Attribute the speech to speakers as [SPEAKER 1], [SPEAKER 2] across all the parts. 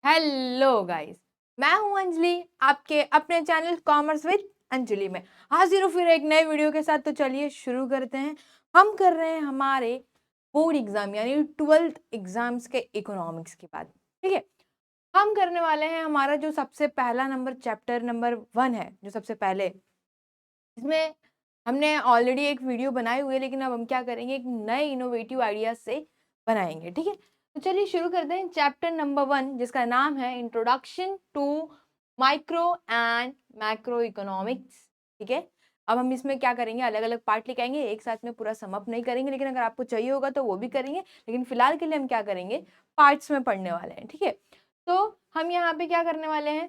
[SPEAKER 1] Hello guys, मैं हूं अंजलि, आपके अपने चैनल कॉमर्स विद अंजलि में हाजिर हूं फिर एक नए वीडियो के साथ। तो चलिए शुरू करते हैं। हम कर रहे हैं हमारे बोर्ड एग्जाम यानी 12th एग्जाम्स के इकोनॉमिक्स की बात। ठीक है, हम करने वाले हैं हमारा जो सबसे पहला नंबर चैप्टर नंबर 1 है, जो सबसे पहले इसमें हमने ऑलरेडी एक वीडियो बनाई हुई है, लेकिन अब हम क्या करेंगे, एक नए इनोवेटिव आइडियाज से बनाएंगे। ठीक है, तो चलिए शुरू करते हैं चैप्टर नंबर 1, जिसका नाम है introduction to micro and macro economics. ठीक है, अब हम इसमें क्या करेंगे, अलग अलग पार्ट लेके आएंगे, एक साथ में पूरा समअप नहीं करेंगे, लेकिन अगर आपको चाहिए होगा तो वो भी करेंगे, लेकिन फिलहाल के लिए हम क्या करेंगे, पार्ट्स में पढ़ने वाले हैं। ठीक है, तो हम यहाँ पे क्या करने वाले हैं,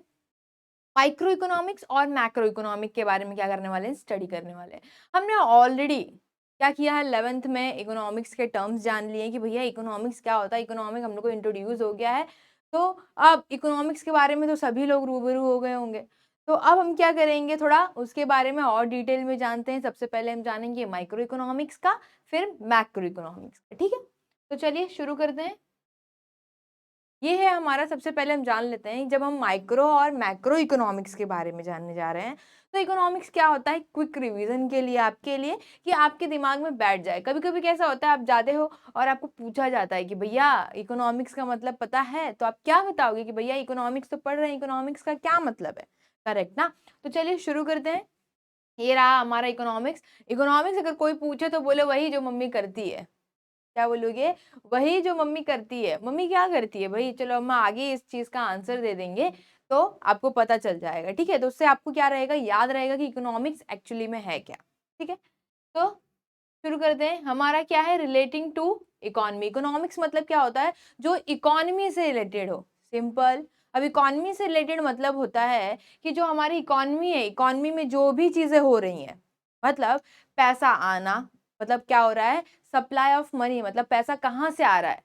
[SPEAKER 1] माइक्रो इकोनॉमिक्स और मैक्रो इकोनॉमिक के बारे में क्या करने वाले हैं, स्टडी करने वाले हैं। हमने ऑलरेडी क्या किया है, 11th में इकोनॉमिक्स के टर्म्स जान लिए कि भैया इकोनॉमिक्स क्या होता है, इकोनॉमिक हम लोग को इंट्रोड्यूस हो गया है। तो अब इकोनॉमिक्स के बारे में तो सभी लोग रूबरू हो गए होंगे। तो अब हम क्या करेंगे, थोड़ा उसके बारे में और डिटेल में जानते हैं। सबसे पहले हम जानेंगे माइक्रो इकोनॉमिक्स का, फिर मैक्रो इकोनॉमिक्स का। ठीक है, तो चलिए शुरू करते हैं। ये है हमारा, सबसे पहले हम जान लेते हैं, जब हम माइक्रो और मैक्रो इकोनॉमिक्स के बारे में जानने जा रहे हैं तो इकोनॉमिक्स क्या होता है, क्विक रिवीजन के लिए आपके लिए, कि आपके दिमाग में बैठ जाए। कभी कभी कैसा होता है, आप जाते हो और आपको पूछा जाता है कि भैया इकोनॉमिक्स का मतलब पता है, तो आप क्या बताओगे कि भैया इकोनॉमिक्स तो पढ़ रहे हैं, इकोनॉमिक्स का क्या मतलब है। करेक्ट ना। तो चलिए शुरू करते हैं। ये रहा हमारा इकोनॉमिक्स। इकोनॉमिक्स अगर कोई पूछे तो बोले वही जो मम्मी करती है। क्या बोलोगे, वही जो मम्मी करती है। मम्मी क्या करती है भाई, चलो हम आगे इस चीज का आंसर दे देंगे तो आपको पता चल जाएगा। ठीक है, तो उससे आपको क्या रहेगा, याद रहेगा कि इकोनॉमिक्स एक्चुअली में है क्या। ठीक है, तो शुरू करते हैं। हमारा क्या है, रिलेटिंग टू इकोनॉमी। इकोनॉमिक्स मतलब क्या होता है, जो इकोनॉमी से रिलेटेड हो। सिंपल। अब इकोनॉमी से रिलेटेड मतलब होता है कि जो हमारी इकोनॉमी है, इकोनॉमी में जो भी चीजें हो रही हैं, मतलब पैसा आना, मतलब क्या हो रहा है, सप्लाई ऑफ मनी, मतलब पैसा कहाँ से आ रहा है,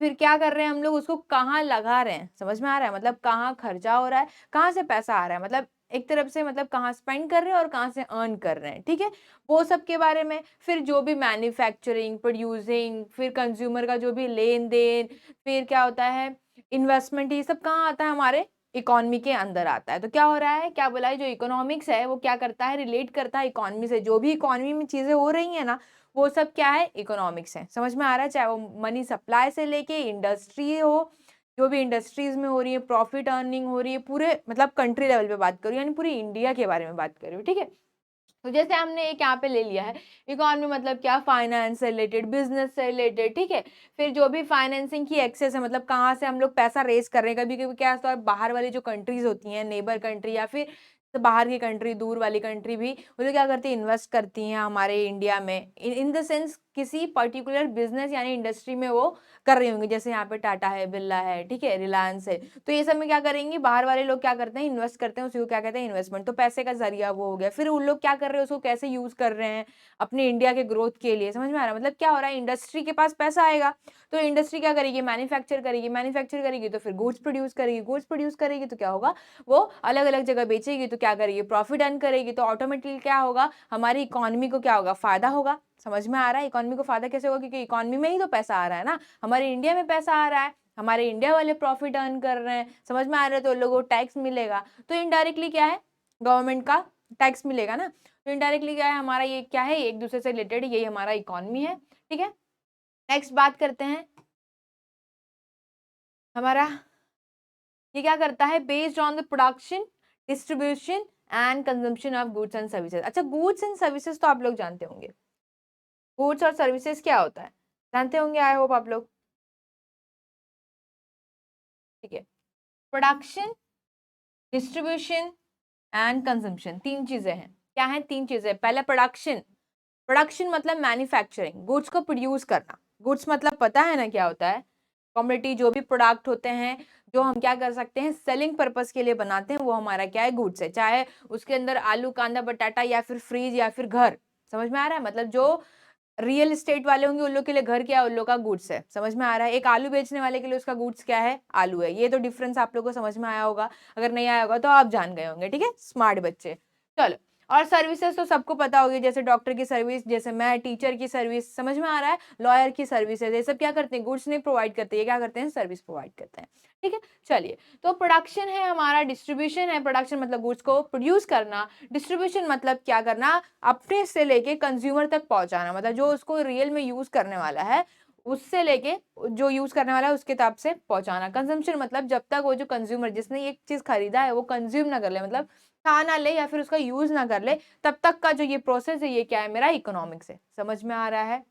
[SPEAKER 1] फिर क्या कर रहे हैं हम लोग, उसको कहाँ लगा रहे हैं। समझ में आ रहा है, मतलब कहाँ खर्चा हो रहा है, कहाँ से पैसा आ रहा है, मतलब एक तरफ से मतलब कहाँ स्पेंड कर रहे हैं और कहाँ से अर्न कर रहे हैं। ठीक है, वो सब के बारे में। फिर जो भी मैन्युफैक्चरिंग, प्रोड्यूसिंग, फिर कंज्यूमर का जो भी लेन देन, फिर क्या होता है, इन्वेस्टमेंट, ये सब कहाँ आता है, हमारे इकोनॉमी के अंदर आता है। तो क्या हो रहा है, क्या बोला है, जो इकोनॉमिक्स है वो क्या करता है, रिलेट करता है इकोनॉमी से। जो भी इकोनॉमी में चीजें हो रही है ना, वो सब क्या है, इकोनॉमिक्स है। समझ में आ रहा है, चाहे वो मनी सप्लाई से लेके इंडस्ट्री हो, जो भी इंडस्ट्रीज में हो रही है, प्रॉफिट अर्निंग हो रही है, पूरे मतलब कंट्री लेवल पे बात करूँ, यानी पूरी इंडिया के बारे में बात कर रही हूँ। ठीक है, तो जैसे हमने एक यहाँ पे ले लिया है, इकोनॉमी मतलब क्या, फाइनेंस से रिलेटेड, बिजनेस से रिलेटेड। ठीक है, फिर जो भी फाइनेंसिंग की एक्सेस है, मतलब कहाँ से हम लोग पैसा रेज कर रहे हैं। कभी कभी क्या होता है, बाहर वाली जो कंट्रीज होती हैं, नेबर कंट्री या फिर तो बाहर की कंट्री, दूर वाली कंट्री भी, वो लोग क्या करती है, इन्वेस्ट करती हैं हमारे इंडिया में, इन द सेंस किसी पर्टिकुलर बिजनेस यानी इंडस्ट्री में वो कर रही होंगी। जैसे यहाँ पे टाटा है, बिरला है, ठीक है, रिलायंस है। तो ये सब में क्या करेंगे, बाहर वाले लोग क्या करते हैं, इन्वेस्ट करते हैं, उसी को क्या कहते हैं, इन्वेस्टमेंट। तो पैसे का जरिया वो हो गया। फिर उन लोग क्या कर रहे हैं, उसको कैसे यूज कर रहे हैं अपने इंडिया के ग्रोथ के लिए। समझ में आ रहा है, मतलब क्या हो रहा है, इंडस्ट्री के पास पैसा आएगा तो इंडस्ट्री क्या करेगी, मैन्युफैक्चर करेगी, मैन्युफैक्चर करेगी तो फिर गुड्स प्रोड्यूस करेगी, गुड्स प्रोड्यूस करेगी तो क्या होगा, वो अलग अलग जगह बेचेगी तो क्या करेगी, प्रॉफिट अर्न करेगी। तो ऑटोमेटिकली क्या होगा, हमारी इकोनॉमी को क्या होगा, फायदा होगा। समझ में आ रहा है, इकोनॉमी को फायदा कैसे होगा, क्योंकि इकोनॉमी में ही तो पैसा आ रहा है ना, हमारे इंडिया में पैसा आ रहा है, हमारे इंडिया वाले प्रॉफिट अर्न कर रहे हैं। समझ में आ रहा है, तो लोगों को टैक्स मिलेगा, तो इनडायरेक्टली क्या है, गवर्नमेंट का टैक्स मिलेगा ना। तो इनडायरेक्टली क्या है, हमारा ये क्या है, एक दूसरे से रिलेटेड, यही हमारा इकोनॉमी है। ठीक है, नेक्स्ट बात करते हैं। हमारा ये क्या करता है, based on the production, distribution and consumption of goods and services. अच्छा, गुड्स एंड सर्विसेज तो आप लोग जानते होंगे, गुड्स और सर्विसेज क्या होता है, जानते होंगे, आई होप आप लोग। ठीक है, प्रोडक्शन, डिस्ट्रीब्यूशन एंड कंजम्पशन, तीन चीजें हैं। क्या है, तीन चीजें। पहले प्रोडक्शन। प्रोडक्शन मतलब मैन्युफैक्चरिंग, गुड्स को प्रोड्यूस करना। गुड्स मतलब पता है ना क्या होता है, कमोडिटी, जो भी प्रोडक्ट होते हैं, जो हम क्या कर सकते हैं, सेलिंग पर्पस के लिए बनाते हैं, वो हमारा क्या है, गुड्स है। चाहे उसके अंदर आलू, कांदा, बटाटा, या फिर फ्रिज, या फिर घर। समझ में आ रहा है, मतलब जो रियल एस्टेट वाले होंगे उन लोग के लिए घर क्या है, उन लोग का गुड्स है। समझ में आ रहा है, एक आलू बेचने वाले के लिए उसका गुड्स क्या है, आलू है। ये तो डिफरेंस आप लोग को समझ में आया होगा, अगर नहीं आया होगा तो आप जान गए होंगे। ठीक है, स्मार्ट बच्चे। चलो, और सर्विसेज तो सबको पता होगी, जैसे डॉक्टर की सर्विस, जैसे मैं टीचर की सर्विस, समझ में आ रहा है, लॉयर की सर्विसेज, ये सब क्या करते हैं, गुड्स नहीं प्रोवाइड करते, ये क्या करते हैं, सर्विस प्रोवाइड करते हैं। ठीक है, चलिए, तो प्रोडक्शन है हमारा, डिस्ट्रीब्यूशन है, प्रोडक्शन मतलब गुड्स को प्रोड्यूस करना, डिस्ट्रीब्यूशन मतलब क्या करना, अपने से लेके कंज्यूमर तक पहुंचाना, मतलब जो उसको रियल में यूज करने वाला है उससे लेके जो यूज करने वाला है उसके ताप से पहुंचाना। कंजम्पशन मतलब जब तक वो जो कंज्यूमर जिसने ये चीज खरीदा है वो कंज्यूम ना कर ले, मतलब खा ना ले या फिर उसका यूज ना कर ले, तब तक का जो ये प्रोसेस है ये क्या है, मेरा इकोनॉमिक्स है। समझ में आ रहा है?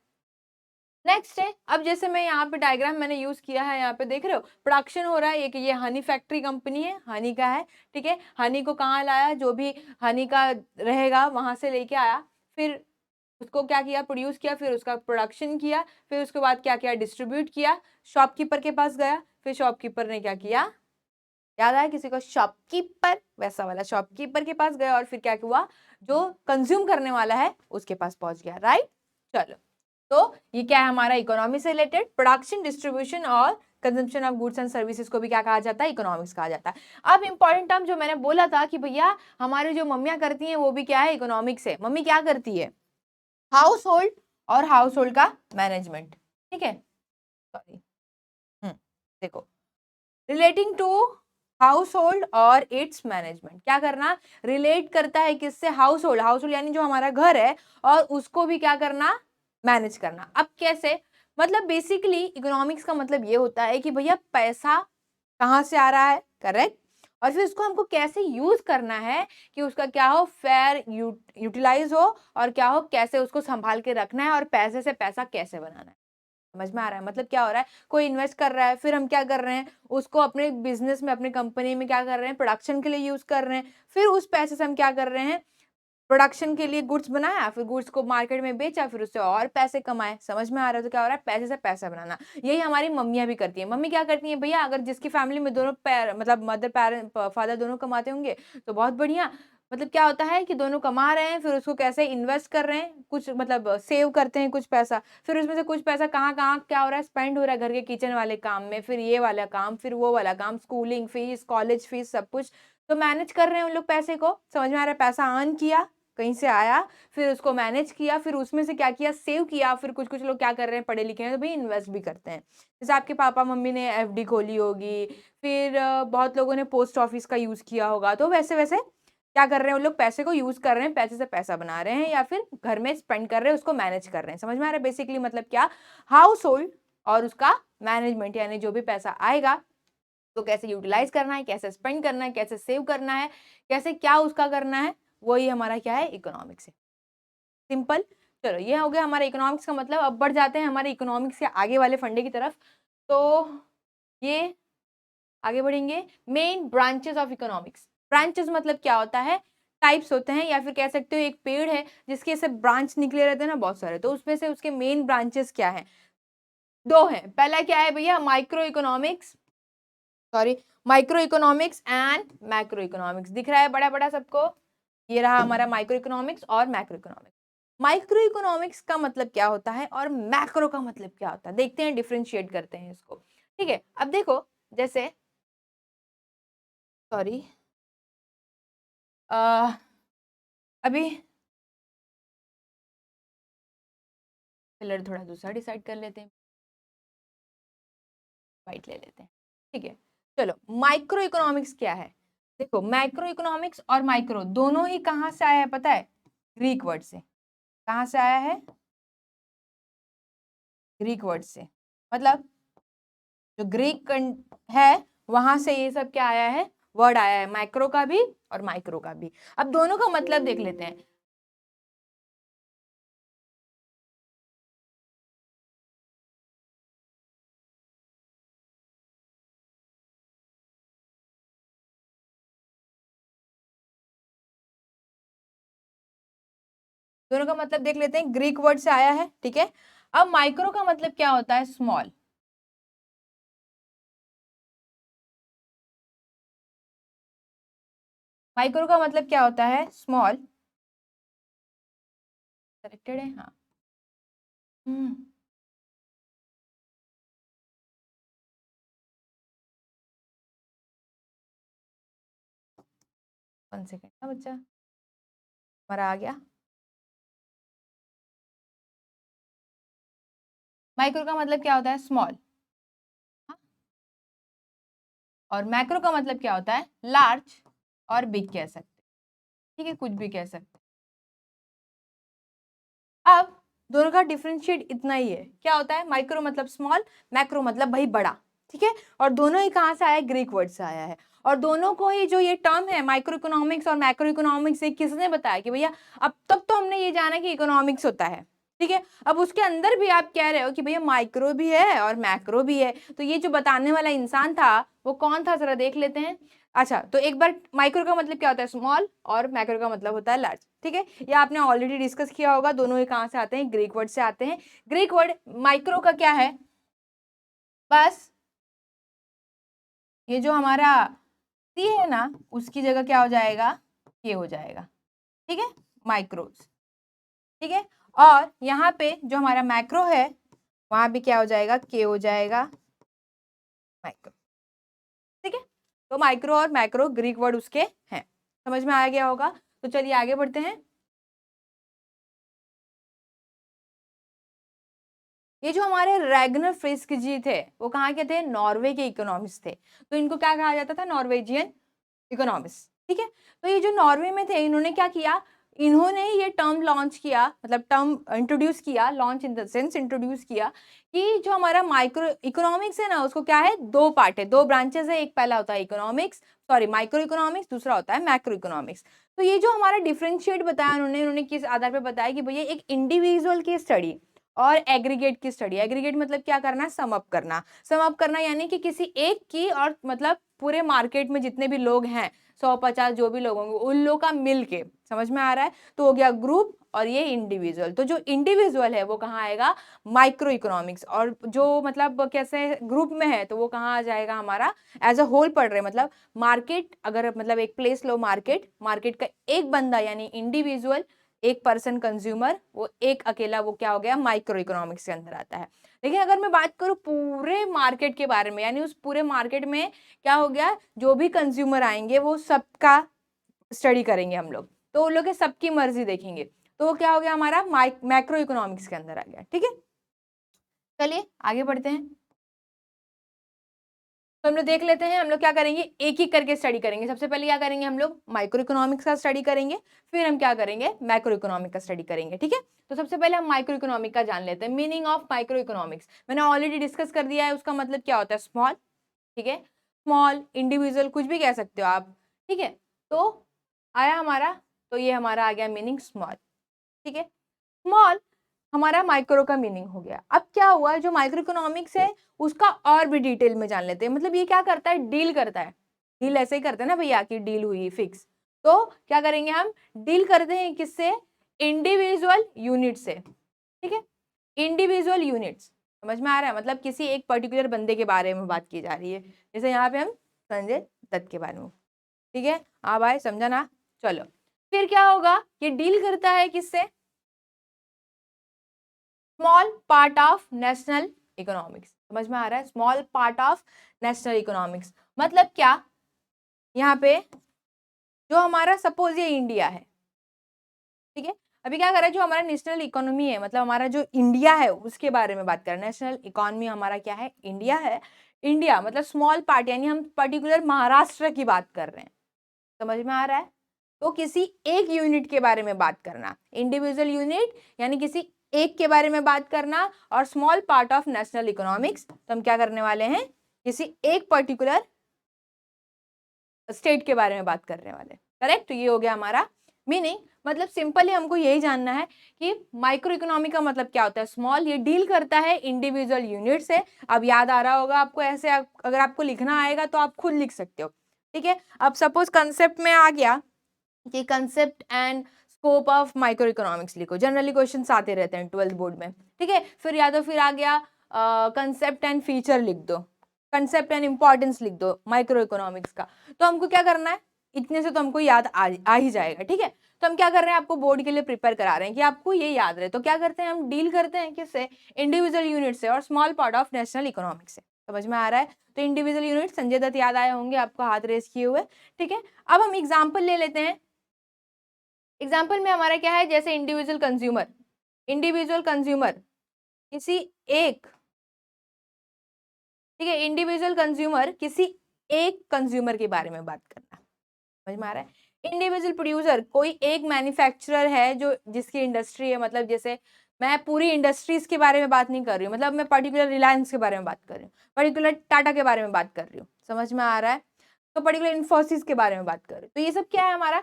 [SPEAKER 1] नेक्स्ट है, अब जैसे मैं यहाँ पे डायग्राम मैंने यूज किया है, यहाँ पे देख रहे हो प्रोडक्शन हो रहा है, एक ये हनी फैक्ट्री कंपनी है, हनी का है। ठीक है, हनी को कहाँ लाया, जो भी हनी का रहेगा वहां से लेके आया, फिर उसको क्या किया, प्रोड्यूस किया, फिर उसका प्रोडक्शन किया, फिर उसके बाद क्या किया, डिस्ट्रीब्यूट किया, शॉपकीपर के पास गया, फिर शॉपकीपर ने क्या किया, याद आया किसी को, शॉपकीपर, वैसा वाला शॉपकीपर के पास गया, और फिर क्या हुआ, जो कंज्यूम करने वाला है उसके पास पहुंच गया। राइट, चलो, तो ये क्या है हमारा, इकोनॉमी से रिलेटेड, प्रोडक्शन, डिस्ट्रीब्यूशन और consumption of goods and services को भी क्या कहा जाता है, इकोनॉमिक्स कहा जाता है। अब इंपॉर्टेंट टर्म जो मैंने बोला था कि भैया हमारे जो मम्मियां करती हैं वो भी क्या है, इकोनॉमिक्स है। मम्मी क्या करती है, हाउस होल्ड और हाउस होल्ड का मैनेजमेंट। ठीक है, सॉरी, देखो, रिलेटिंग टू हाउस होल्ड और इट्स मैनेजमेंट, क्या करना, रिलेट करता है किससे, हाउस होल्ड, हाउस होल्ड यानी जो हमारा घर है, और उसको भी क्या करना, मैनेज करना। अब कैसे, मतलब बेसिकली इकोनॉमिक्स का मतलब ये होता है कि भैया पैसा कहाँ से आ रहा है, करेक्ट, और फिर उसको हमको कैसे यूज करना है कि उसका क्या हो, फेयर यूटिलाइज हो, और क्या हो, कैसे उसको संभाल के रखना है, और पैसे से पैसा कैसे बनाना है। समझ में आ रहा है, मतलब क्या हो रहा है, कोई इन्वेस्ट कर रहा है, फिर हम क्या कर रहे हैं, उसको अपने बिजनेस में, अपने कंपनी में क्या कर रहे हैं, प्रोडक्शन के लिए यूज कर रहे हैं, फिर उस पैसे से हम क्या कर रहे हैं, प्रोडक्शन के लिए गुड्स बनाया, फिर गुड्स को मार्केट में बेचा, फिर उससे और पैसे कमाए। समझ में आ रहा है, तो क्या हो रहा है, पैसे से पैसा बनाना। यही हमारी मम्मियां भी करती हैं। मम्मी क्या करती हैं भैया, अगर जिसकी फैमिली में दोनों मतलब मदर पेरेंट फादर दोनों कमाते होंगे तो बहुत बढ़िया, मतलब क्या होता है कि दोनों कमा रहे हैं, फिर उसको कैसे इन्वेस्ट कर रहे हैं, कुछ मतलब सेव करते हैं कुछ पैसा, फिर उसमें से कुछ पैसा कहाँ कहाँ क्या हो रहा है, स्पेंड हो रहा है घर के किचन वाले काम में, फिर ये वाला काम, फिर वो वाला काम, स्कूलिंग फीस, कॉलेज फीस, सब कुछ तो मैनेज कर रहे हैं उन लोग पैसे को। समझ में आ रहा है, पैसा अर्न किया कहीं से आया, फिर उसको मैनेज किया, फिर उसमें से क्या किया, सेव किया, फिर कुछ कुछ लोग क्या कर रहे हैं, पढ़े लिखे हैं तो भाई इन्वेस्ट भी करते हैं। जैसे आपके पापा मम्मी ने एफडी खोली होगी, फिर बहुत लोगों ने पोस्ट ऑफिस का यूज किया होगा, तो वैसे वैसे क्या कर रहे हैं उन लोग, पैसे को यूज कर रहे हैं, पैसे से पैसा बना रहे हैं, या फिर घर में स्पेंड कर रहे हैं, उसको मैनेज कर रहे हैं। समझ में आ रहा है बेसिकली मतलब क्या, हाउस होल्ड और उसका मैनेजमेंट, यानी जो भी पैसा आएगा तो कैसे यूटिलाइज करना है, कैसे स्पेंड करना है, कैसे सेव करना है, कैसे क्या उसका करना है, वही हमारा क्या है, इकोनॉमिक्स है। सिंपल। चलो, ये हो गया हमारा इकोनॉमिक्स का मतलब। अब बढ़ जाते हैं हमारे इकोनॉमिक्स के आगे वाले फंडे की तरफ। तो ये आगे बढ़ेंगे, main branches of economics. Branches मतलब क्या होता है, टाइप्स होते हैं, या फिर कह सकते हो एक पेड़ है जिसके से ब्रांच निकले रहते हैं ना बहुत सारे, तो उसमें से उसके मेन ब्रांचेस क्या है, दो हैं। पहला क्या है भैया, micro economics, sorry, micro economics and macro economics. दिख रहा है बड़ा बड़ा सबको, ये रहा हमारा माइक्रो इकोनॉमिक्स और मैक्रो इकोनॉमिक्स। माइक्रो इकोनॉमिक्स का मतलब क्या होता है और मैक्रो का मतलब क्या होता है, देखते हैं, डिफरेंशिएट करते हैं इसको। ठीक है, अब देखो, जैसे, सॉरी, अभी कलर थोड़ा दूसरा डिसाइड कर लेते हैं, वाइट ले लेते हैं। ठीक है, चलो, माइक्रो इकोनॉमिक्स क्या है, देखो, मैक्रो इकोनॉमिक्स और माइक्रो दोनों ही कहाँ से आया है पता है, ग्रीक वर्ड से। कहाँ से आया है, ग्रीक वर्ड से, मतलब जो ग्रीक है वहां से ये सब क्या आया है, वर्ड आया है, माइक्रो का भी और माइक्रो का भी। अब दोनों का मतलब देख लेते हैं। दोनों का मतलब देख लेते हैं, ग्रीक वर्ड से आया है, ठीक है। अब माइक्रो का मतलब क्या होता है, स्मॉल। माइक्रो का मतलब क्या होता है, स्मॉल। करेक्टेड है, हाँ। हम्म, 1 सेकेंड ना बच्चा, हमारा आ गया। माइक्रो का मतलब क्या होता है? स्मॉल। और मैक्रो का मतलब क्या होता है? लार्ज और बिग कह सकते हैं, ठीक है, कुछ भी कह सकते हैं। अब दोनों का डिफरेंशिएट इतना ही है, क्या होता है? माइक्रो मतलब स्मॉल, मैक्रो मतलब भाई बड़ा, ठीक है। और दोनों ही कहाँ से आया है? ग्रीक वर्ड से आया है। और दोनों को ही जो ये टर्म है माइक्रो इकोनॉमिक्स और मैक्रो इकोनॉमिक्स, किसने बताया कि भैया, अब तक तो हमने ये जाना कि इकोनॉमिक्स होता है, ठीक है। अब उसके अंदर भी आप कह रहे हो कि भैया माइक्रो भी है और मैक्रो भी है, तो ये जो बताने वाला इंसान था वो कौन था, जरा देख लेते हैं। अच्छा, तो एक बार माइक्रो का मतलब क्या होता है? स्मॉल, और मैक्रो का मतलब होता है लार्ज, ठीक है। ये आपने ऑलरेडी डिस्कस किया होगा, दोनों ही कहाँ से आते हैं? ग्रीक वर्ड से आते हैं। ग्रीक वर्ड माइक्रो का क्या है? बस ये जो हमारा सी है ना, उसकी जगह क्या हो जाएगा? के हो जाएगा, ठीक है, माइक्रोज, ठीक है। और यहाँ पे जो हमारा मैक्रो है वहां भी क्या हो जाएगा? के हो जाएगा, माइक्रो, ठीक है। तो माइक्रो और मैक्रो ग्रीक वर्ड उसके हैं, समझ में आ गया होगा। तो चलिए आगे बढ़ते हैं। ये जो हमारे रैगनर फ्रिस्क जी थे वो कहाँ के थे? नॉर्वे के इकोनॉमिस्ट थे। तो इनको क्या कहा जाता था? नॉर्वेजियन इकोनॉमिस्ट, ठीक है। तो ये जो नॉर्वे में थे, इन्होंने क्या किया? इन्होंने ये टर्म लॉन्च किया, मतलब टर्म इंट्रोड्यूस किया, launch in the sense introduce किया, कि जो हमारा माइक्रो इकोनॉमिक्स है ना, उसको क्या है? दो पार्ट है, दो ब्रांचेस है। एक पहला होता है इकोनॉमिक्स, सॉरी माइक्रो इकोनॉमिक्स, दूसरा होता है मैक्रो इकोनॉमिक्स। तो ये जो हमारा डिफरेंशिएट बताया उन्होंने किस आधार पर बताया कि भैया एक इंडिविजुअल की स्टडी और एग्रीगेट की स्टडी। एग्रीगेट मतलब क्या करना? सम अप करना। सम अप करना यानी कि किसी एक की, और मतलब पूरे मार्केट में जितने भी लोग हैं, 150 जो भी लोग होंगे, उन लोगों का मिल के, समझ में आ रहा है? तो हो गया ग्रुप, और ये इंडिविजुअल। तो जो इंडिविजुअल है वो कहाँ आएगा? Micro economics. और जो मतलब कैसे ग्रुप में है तो वो कहाँ आ जाएगा? हमारा एज अ होल पढ़ रहे, मतलब मार्केट, अगर मतलब एक प्लेस लो, मार्केट, मार्केट का एक बंदा यानी इंडिविजुअल, एक पर्सन कंज्यूमर, वो एक अकेला, वो क्या हो गया? माइक्रो इकोनॉमिक्स के अंदर आता है। लेकिन अगर मैं बात करूं पूरे मार्केट के बारे में, यानी उस पूरे मार्केट में क्या हो गया? जो भी कंज्यूमर आएंगे वो सबका स्टडी करेंगे हम लोग, तो उन लोग के सबकी मर्जी देखेंगे, तो वो क्या हो गया? हमारा मैक्रो इकोनॉमिक्स के अंदर आ गया, ठीक है। चलिए आगे बढ़ते हैं। तो हम लोग देख लेते हैं, हम लोग क्या करेंगे? एक एक करके स्टडी करेंगे। सबसे पहले क्या करेंगे? हम लोग माइक्रो इकोनॉमिक्स का स्टडी करेंगे, फिर हम क्या करेंगे? मैक्रो इकोनॉमिक का स्टडी करेंगे, ठीक है। तो सबसे पहले हम माइक्रो इकोनॉमिक का जान लेते हैं। मीनिंग ऑफ माइक्रो इकोनॉमिक्स मैंने ऑलरेडी डिस्कस कर दिया है, उसका मतलब क्या होता है? स्मॉल, ठीक है, स्मॉल, इंडिविजुअल, कुछ भी कह सकते हो आप, ठीक है। तो आया हमारा, तो ये हमारा आ गया मीनिंग स्मॉल, ठीक है। स्मॉल हमारा माइक्रो का मीनिंग हो गया। अब क्या हुआ? जो माइक्रो इकोनॉमिक्स है उसका और भी डिटेल में जान लेते हैं। मतलब ये क्या करता है? डील करता है। डील ऐसे ही करते हैं ना भैया, कि डील हुई फिक्स, तो क्या करेंगे हम? डील करते हैं किससे? इंडिविजुअल यूनिट से, ठीक है। इंडिविजुअल यूनिट्स, समझ में आ रहा है? मतलब किसी एक पर्टिकुलर बंदे के बारे में बात की जा रही है, जैसे यहाँ पे हम संजय दत्त के बारे में, ठीक है। हाँ भाई, समझा ना? चलो, फिर क्या होगा? ये डील करता है किससे? Small part of national economics, समझ में आ रहा है? Small part of national economics मतलब क्या? यहाँ पे जो हमारा, सपोज ये इंडिया है, ठीक है। अभी क्या कर रहा है? जो हमारा नेशनल इकोनॉमी है, मतलब हमारा जो इंडिया है उसके बारे में बात कर रहे हैं। नेशनल इकोनॉमी हमारा क्या है? इंडिया है। इंडिया मतलब स्मॉल पार्ट, यानी हम पर्टिकुलर महाराष्ट्र की बात कर रहे हैं, समझ में आ रहा है? तो किसी एक यूनिट के बारे में बात करना, इंडिविजुअल यूनिट यानी किसी एक के बारे में बात करना, और small part of national economics, तो हम क्या करने वाले हैं? किसी एक पर्टिकुलर स्टेट के बारे में बात करने वाले, करेक्ट। तो ये हो गया हमारा मीनिंग। मतलब सिंपली हमको यही जानना है कि माइक्रो इकोनॉमी का मतलब क्या होता है? स्मॉल, ये डील करता है इंडिविजुअल यूनिट से। अब याद आ रहा होगा आपको, ऐसे अगर आपको लिखना आएगा तो आप खुद लिख सकते हो, ठीक है। अब सपोज कंसेप्ट में आ गया कि concept and scope of micro economics लिखो, जनरली क्वेश्चंस आते रहते हैं 12th बोर्ड में, ठीक है। फिर या तो फिर आ गया कंसेप्ट एंड फीचर लिख दो, कंसेप्ट एंड इंपॉर्टेंस लिख दो माइक्रो इकोनॉमिक्स का। तो हमको क्या करना है? इतने से तो हमको याद आ ही जाएगा, ठीक है। तो हम क्या कर रहे हैं? आपको बोर्ड के लिए प्रिपेयर करा रहे हैं कि आपको ये याद रहे। तो क्या करते हैं? हम डील करते हैं किससे? इंडिविजुअल यूनिट से और small part of national economics से, समझ में आ रहा है? तो इंडिविजुअल यूनिट, संजय दत्त याद आए होंगे आपको हाथ रेस किए हुए, ठीक है। अब हम एग्जाम्पल ले लेते हैं एग्जाम्पल में हमारा क्या है, जैसे इंडिविजुअल कंज्यूमर, इंडिविजुअल कंज्यूमर किसी एक, ठीक है, इंडिविजुअल कंज्यूमर किसी एक कंज्यूमर के बारे में बात करना, समझ में आ रहा है। इंडिविजुअल प्रोड्यूसर कोई एक मैन्युफैक्चरर है जो जिसकी इंडस्ट्री है, मतलब जैसे मैं पूरी इंडस्ट्रीज के बारे में बात नहीं कर रही हूँ, मतलब मैं पर्टिकुलर रिलायंस के बारे में बात कर रही हूँ, पर्टिकुलर टाटा के बारे में बात कर रही हूँ, समझ में आ रहा है। तो पर्टिकुलर इन्फोसिस के बारे में बात कर रही हूँ, तो ये सब क्या है हमारा,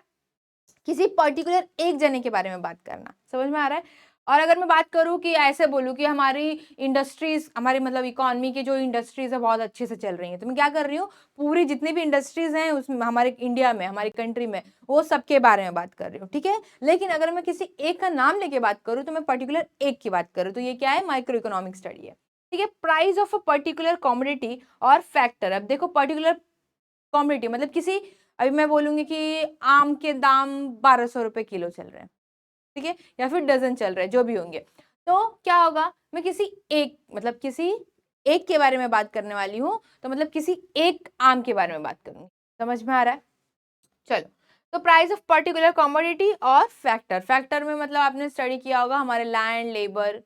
[SPEAKER 1] किसी पर्टिकुलर एक जने के बारे में बात करना, समझ में आ रहा है। और अगर मैं बात करूं कि ऐसे बोलूं कि हमारी इंडस्ट्रीज, हमारी मतलब इकोनॉमी की जो इंडस्ट्रीज है बहुत अच्छे से चल रही हैं, तो मैं क्या कर रही हूँ, पूरी जितनी भी इंडस्ट्रीज हैं उसमें हमारे इंडिया में, हमारी कंट्री में, वो सबके बारे में बात कर रही हूँ, ठीक है। लेकिन अगर मैं किसी एक का नाम लेके बात करूँ तो मैं पर्टिकुलर एक की बात करूँ, तो ये क्या है, माइक्रो इकोनॉमिक स्टडी है, ठीक है। Price of a particular commodity और फैक्टर, अब देखो पर्टिकुलर कॉमोडिटी मतलब किसी, अभी मैं बोलूंगी कि आम के दाम 1200 रुपए किलो चल रहे हैं, ठीक है, या फिर डजन चल रहे हैं, जो भी होंगे, तो क्या होगा, मैं किसी एक, मतलब किसी एक के बारे में बात करने वाली हूँ, तो मतलब किसी एक आम के बारे में बात करूंगी, समझ में आ रहा है। चलो, तो प्राइस ऑफ पर्टिकुलर कॉमोडिटी और फैक्टर, फैक्टर में मतलब आपने स्टडी किया होगा हमारे लैंड, लेबर,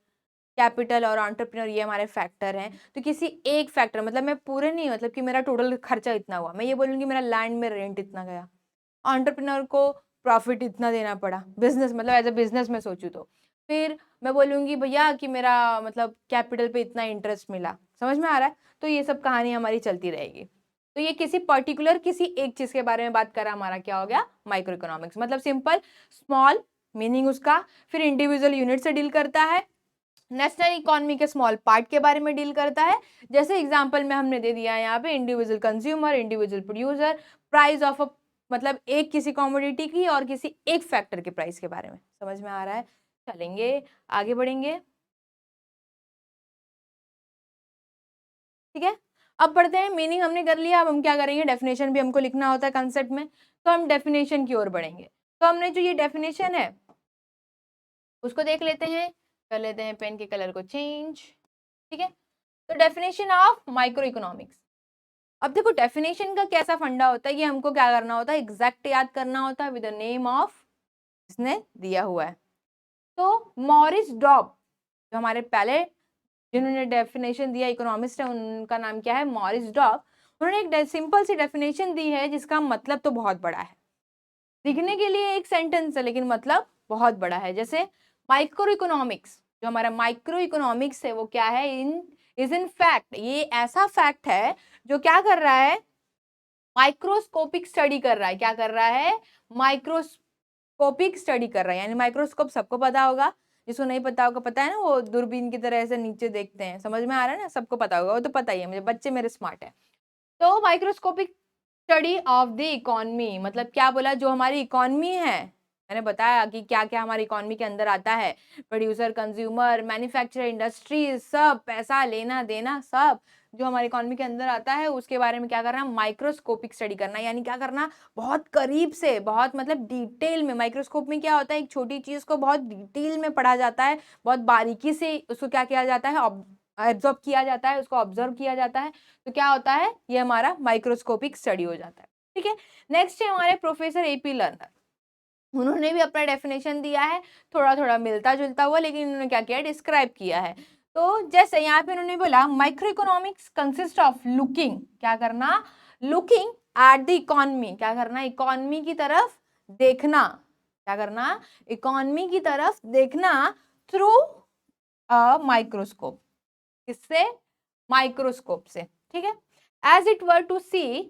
[SPEAKER 1] कैपिटल और एंटरप्रेन्योर, ये हमारे फैक्टर हैं। तो किसी एक फैक्टर, मतलब मैं पूरे नहीं, मतलब कि मेरा टोटल खर्चा इतना हुआ, मैं ये बोलूंगी मेरा लैंड में रेंट इतना गया, एंटरप्रेन्योर को प्रॉफिट इतना देना पड़ा, बिजनेस मतलब एज अ बिजनेस में सोचूं तो फिर मैं बोलूंगी भैया कि मेरा मतलब कैपिटल पे इतना इंटरेस्ट मिला, समझ में आ रहा है। तो ये सब कहानी हमारी चलती रहेगी। तो ये किसी पर्टिकुलर किसी एक चीज के बारे में बात करा, हमारा क्या हो गया, माइक्रो इकोनॉमिक्स, मतलब सिंपल, स्मॉल मीनिंग उसका, फिर इंडिविजुअल यूनिट से डील करता है, नेशनल इकोनॉमी के स्मॉल पार्ट के बारे में डील करता है, जैसे एग्जांपल में हमने दे दिया है यहाँ पे individual consumer, individual producer, price of a, मतलब एक किसी कमोडिटी की और किसी एक फैक्टर के प्राइस के बारे में, समझ में आ रहा है। चलेंगे आगे बढ़ेंगे, ठीक है। अब पढ़ते हैं, मीनिंग हमने कर लिया, अब हम क्या करेंगे, डेफिनेशन भी हमको लिखना होता है कंसेप्ट में, तो हम डेफिनेशन की ओर बढ़ेंगे। तो हमने जो ये डेफिनेशन है उसको देख लेते हैं, कर लेते हैं पेन के कलर को चेंज, ठीक है। तो डेफिनेशन ऑफ माइक्रो इकोनॉमिक्स, अब देखो डेफिनेशन का कैसा फंडा होता है, ये हमको क्या करना होता है, एग्जैक्ट याद करना होता है विद द नेम ऑफ इसने दिया हुआ है। तो मॉरिस डॉब, जो हमारे पहले जिन्होंने डेफिनेशन दिया इकोनॉमिस्ट है, उनका नाम क्या है, मॉरिस डॉब। उन्होंने एक सिंपल सी डेफिनेशन दी है जिसका मतलब तो बहुत बड़ा है, दिखने के लिए एक सेंटेंस है लेकिन मतलब बहुत बड़ा है। जैसे माइक्रो इकोनॉमिक्स, जो हमारा माइक्रो इकोनॉमिक्स है वो क्या है, इन फैक्ट, ये ऐसा फैक्ट है जो क्या कर रहा है, माइक्रोस्कोपिक स्टडी कर रहा है, क्या कर रहा है, माइक्रोस्कोपिक स्टडी कर रहा है, यानी माइक्रोस्कोप सबको पता होगा, जिसको नहीं पता होगा, पता है ना, वो दूरबीन की तरह ऐसे नीचे देखते हैं, समझ में आ रहा है ना, सबको पता होगा, वो तो पता ही है मुझे, बच्चे मेरे स्मार्ट है। तो microscopic study of the economy, मतलब क्या बोला, जो हमारी इकोनॉमी है, मैंने बताया कि क्या क्या हमारी इकोनॉमी के अंदर आता है, प्रोड्यूसर, कंज्यूमर, मैन्युफैक्चरर, इंडस्ट्रीज, सब पैसा लेना देना, सब जो हमारी इकोनॉमी के अंदर आता है उसके बारे में क्या करना, माइक्रोस्कोपिक स्टडी करना, यानी क्या करना, बहुत करीब से, बहुत मतलब डिटेल में। माइक्रोस्कोप में क्या होता है, एक छोटी चीज को बहुत डिटेल में पढ़ा जाता है, बहुत बारीकी से उसको क्या किया जाता है, एब्जॉर्ब किया जाता है, उसको ऑब्जर्व किया जाता है, तो क्या होता है, ये हमारा माइक्रोस्कोपिक स्टडी हो जाता है, ठीक है। नेक्स्ट है हमारे प्रोफेसर एपी लर्नर, उन्होंने भी अपना डेफिनेशन दिया है, थोड़ा थोड़ा मिलता जुलता हुआ, लेकिन उन्होंने क्या किया, डिस्क्राइब किया है। तो जैसे यहाँ पे उन्होंने बोला micro economics consist of looking, क्या करना, लुकिंग एट द इकोनॉमी, क्या करना, इकोनॉमी की तरफ देखना, क्या करना, इकोनॉमी की तरफ देखना थ्रू अ माइक्रोस्कोप, किससे, माइक्रोस्कोप से, ठीक है। As it were to see,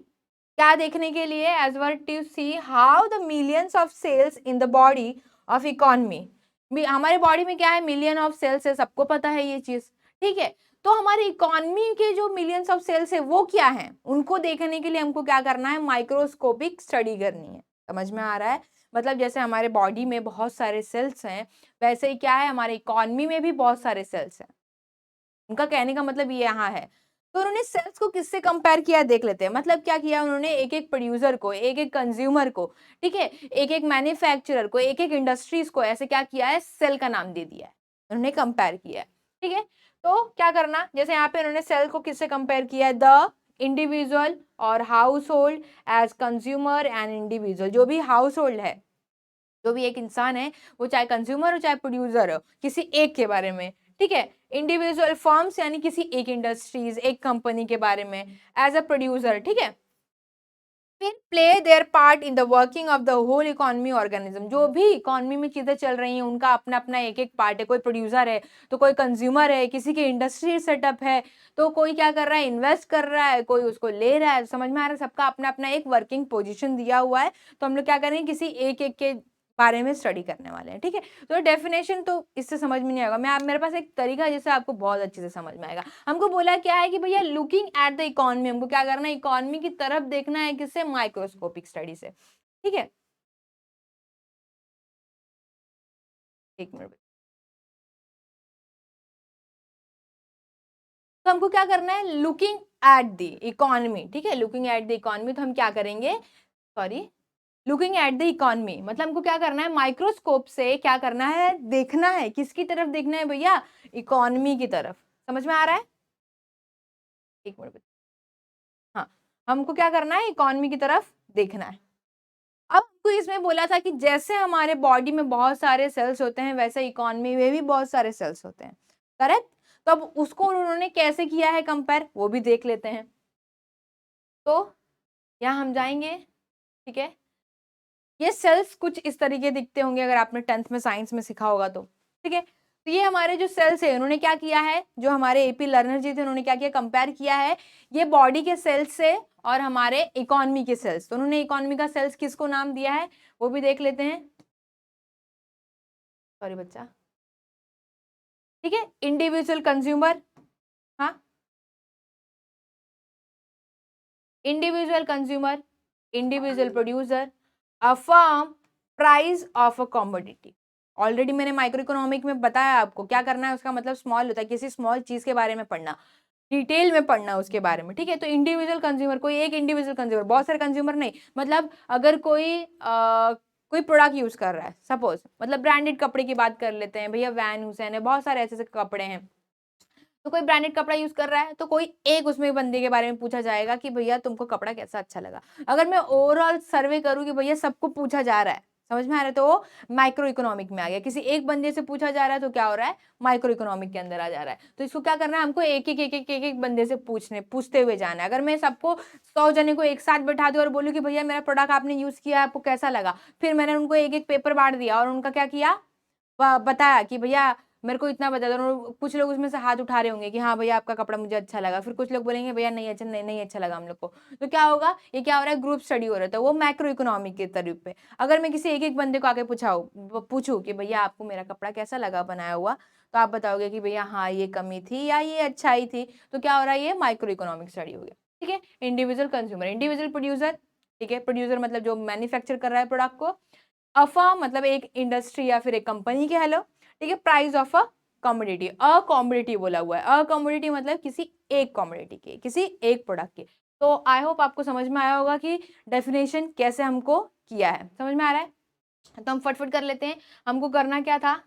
[SPEAKER 1] क्या देखने के लिए, as were to see how the millions of cells in the body of economy, हमारे बॉडी में क्या है, मिलियन ऑफ सेल्स है, सबको पता है ये चीज, ठीक है। तो हमारी इकोनॉमी के जो मिलियंस ऑफ सेल्स है वो क्या है, उनको देखने के लिए हमको क्या करना है, माइक्रोस्कोपिक स्टडी करनी है, समझ में आ रहा है। मतलब जैसे हमारे बॉडी में बहुत सारे सेल्स हैं, वैसे ही क्या है, हमारे इकोनॉमी में भी बहुत सारे सेल्स हैं, उनका कहने का मतलब ये यहाँ है। तो उन्होंने सेल्स को किससे कंपेयर किया देख लेते हैं, मतलब क्या किया उन्होंने, एक एक प्रोड्यूसर को, एक एक कंज्यूमर को, ठीक है, एक एक मैन्युफैक्चरर को, एक एक इंडस्ट्रीज को, ऐसे क्या किया है, सेल का नाम दे दिया है, उन्होंने कंपेयर किया है, ठीक है। तो क्या करना, जैसे यहाँ पे उन्होंने सेल को किससे कंपेयर किया है, द इंडिविजुअल और household as consumer and individual, जो भी हाउस होल्ड है, जो भी एक इंसान है, वो चाहे कंज्यूमर हो चाहे प्रोड्यूसर हो, किसी एक के बारे में, ठीक है। इंडिविजुअल फर्म्स यानी किसी एक इंडस्ट्रीज, एक कंपनी के बारे में एज अ प्रोड्यूसर, ठीक है। फिर play their part in the working of the whole economy organism. जो भी इकोनॉमी में चीजें चल रही हैं उनका अपना अपना एक एक पार्ट है। कोई प्रोड्यूसर है तो कोई कंज्यूमर है, किसी की इंडस्ट्री सेटअप है तो कोई क्या कर रहा है, इन्वेस्ट कर रहा है, कोई उसको ले रहा है। समझ में आ रहा है, सबका अपना अपना एक वर्किंग पोजिशन दिया हुआ है। तो हम लोग क्या करेंगे, किसी एक एक के बारे में स्टडी करने वाले हैं, ठीक है। तो डेफिनेशन तो इससे समझ में नहीं आएगा, मेरे पास एक तरीका है जिससे आपको बहुत अच्छे से समझ में आएगा। हमको बोला क्या है कि भैया लुकिंग एट द इकोनॉमी, हमको क्या करना है, इकोनॉमी की तरफ देखना है, किससे, माइक्रोस्कोपिक स्टडी से, ठीक है। एक मिनट, तो हमको क्या करना है, लुकिंग एट द इकोनॉमी, ठीक है। लुकिंग एट द इकोनॉमी, तो हम क्या करेंगे, sorry, looking at the economy मतलब हमको क्या करना है, माइक्रोस्कोप से क्या करना है, देखना है, किसकी तरफ देखना है भैया, इकोनॉमी की तरफ। समझ में आ रहा है, एक मिनट, हाँ, हमको क्या करना है, इकोनॉमी की तरफ देखना है। अब हमको इसमें बोला था कि जैसे हमारे बॉडी में बहुत सारे सेल्स होते हैं वैसे इकोनॉमी में भी बहुत सारे सेल्स होते हैं, करेक्ट। तो अब उसको उन्होंने कैसे किया है कंपेयर, वो भी देख लेते हैं। तो यहाँ हम जाएंगे, ठीक है। ये सेल्स कुछ इस तरीके दिखते होंगे अगर आपने 10th में साइंस में सीखा होगा तो, ठीक है। तो ये हमारे जो सेल्स है उन्होंने क्या किया है, जो हमारे एपी लर्नर जी थे उन्होंने क्या किया, कंपेयर किया है ये बॉडी के सेल्स से और हमारे इकोनॉमी के सेल्स। तो उन्होंने इकोनॉमी का सेल्स किसको नाम दिया है वो भी देख लेते हैं, सॉरी बच्चा, ठीक है। इंडिविजुअल कंज्यूमर, हाँ, individual consumer, individual producer, a firm, price of a commodity. Already मैंने माइक्रो इकोनॉमिक में बताया आपको क्या करना है, उसका मतलब स्मॉल होता है, किसी स्मॉल चीज के बारे में पढ़ना, डिटेल में पढ़ना उसके बारे में, ठीक है। तो इंडिविजुअल कंज्यूमर, कोई एक इंडिविजुअल कंज्यूमर, बहुत सारे कंज्यूमर नहीं, मतलब अगर कोई प्रोडक्ट यूज कर रहा है, सपोज मतलब ब्रांडेड कपड़े की बात कर लेते हैं भैया, वैन हुसैन है, बहुत सारे ऐसे ऐसे कपड़े हैं। तो कोई ब्रांडेड कपड़ा यूज कर रहा है तो कोई एक उसमें बंदे के बारे में पूछा जाएगा कि भैया तुमको कपड़ा कैसा अच्छा लगा। अगर मैं ओवरऑल सर्वे करूँ कि भैया सबको पूछा जा रहा है, समझ में आ रहा है, तो वो माइक्रो इकोनॉमिक में आ गया। किसी एक बंदे से पूछा जा रहा है तो क्या हो रहा है, माइक्रो इकोनॉमिक के अंदर आ जा रहा है। तो इसको क्या करना है, हमको एक एक बंदे से पूछते हुए जाना है। अगर मैं सबको 100 जने को एक साथ बैठा दूं और बोलूं कि भैया मेरा प्रोडक्ट आपने यूज किया, आपको कैसा लगा, फिर मैंने उनको एक एक पेपर बांट दिया और उनका क्या किया, बताया कि भैया मेरे को इतना बता दो, कुछ लोग उसमें से हाथ उठा रहे होंगे कि हाँ भैया आपका कपड़ा मुझे अच्छा लगा, फिर कुछ लोग बोलेंगे भैया नहीं अच्छा, नहीं अच्छा लगा हम लोग को। तो क्या होगा, ये क्या हो रहा है, ग्रुप स्टडी हो रहा है, वो मैक्रो इकोनॉमिक के तरफ पे। अगर मैं किसी एक एक बंदे को आगे पूछूं कि भैया आपको मेरा कपड़ा कैसा लगा बनाया हुआ, तो आप बताओगे कि भैया हाँ ये कमी थी या ये अच्छाई थी। तो क्या हो रहा है, ये माइक्रो इकोनॉमिक स्टडी हो गया, ठीक है। इंडिविजुअल कंज्यूमर, इंडिविजुअल प्रोड्यूसर, ठीक है, प्रोड्यूसर मतलब जो मैन्युफैक्चर कर रहा है प्रोडक्ट को, अफर्म मतलब एक इंडस्ट्री या फिर एक कंपनी के हेलो, ठीक है। Price of a commodity, a commodity बोला हुआ है, अ कमोडिटी मतलब किसी एक कमोडिटी के, किसी एक प्रोडक्ट के। तो आई होप आपको समझ में आया होगा कि डेफिनेशन कैसे हमको किया है, समझ में आ रहा है। तो हम फटफट कर लेते हैं, हमको करना क्या था,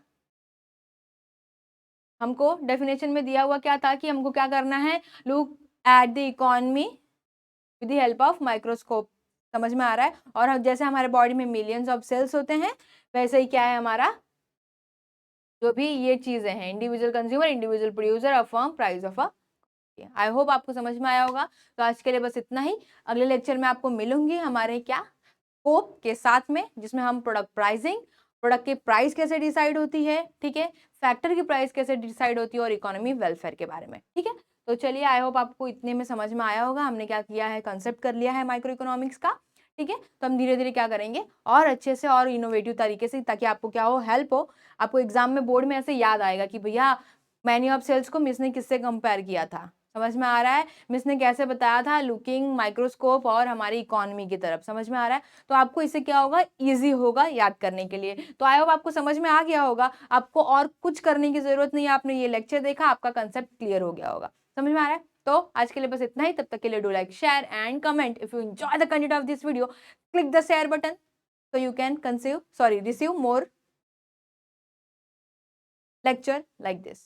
[SPEAKER 1] हमको डेफिनेशन में दिया हुआ क्या था कि हमको क्या करना है, look at the economy with the help of microscope. समझ में आ रहा है। और जैसे हमारे बॉडी में मिलियंस ऑफ सेल्स होते हैं वैसे ही क्या है हमारा, जो भी ये चीजें हैं, individual consumer, individual producer, a firm, price of a. I hope आपको समझ में आया होगा। तो आज के लिए बस इतना ही। अगले लेक्चर में आपको मिलूंगी हमारे क्या, स्कोप के साथ में, जिसमें हम प्रोडक्ट प्राइसिंग, प्रोडक्ट की प्राइस कैसे डिसाइड होती है, ठीक है, फैक्टर की प्राइस कैसे डिसाइड होती है और इकोनॉमी वेलफेयर के बारे में, ठीक है। तो चलिए, आई होप आपको इतने में समझ में आया होगा हमने क्या किया है, कंसेप्ट कर लिया है माइक्रो इकोनॉमिक्स का, ठीक है। तो हम धीरे धीरे क्या करेंगे और अच्छे से और इनोवेटिव तरीके से, ताकि आपको क्या हो, हेल्प हो। आपको एग्जाम में बोर्ड में ऐसे याद आएगा कि भैया मैन्यू ऑफ सेल्स को मिस ने किससे कंपेयर किया था, समझ में आ रहा है, मिस ने कैसे बताया था, लुकिंग माइक्रोस्कोप और हमारी इकोनॉमी की तरफ, समझ में आ रहा है। तो आपको इससे क्या होगा, इजी होगा याद करने के लिए। तो आई होप आपको समझ में आ गया होगा, आपको और कुछ करने की जरूरत नहीं है, आपने ये लेक्चर देखा, आपका कंसेप्ट क्लियर हो गया होगा, समझ में आ रहा है। तो आज के लिए बस इतना ही, तब तक के लिए do like, share and comment. If you enjoy the content of this video, click the share button so you can receive more lecture like this.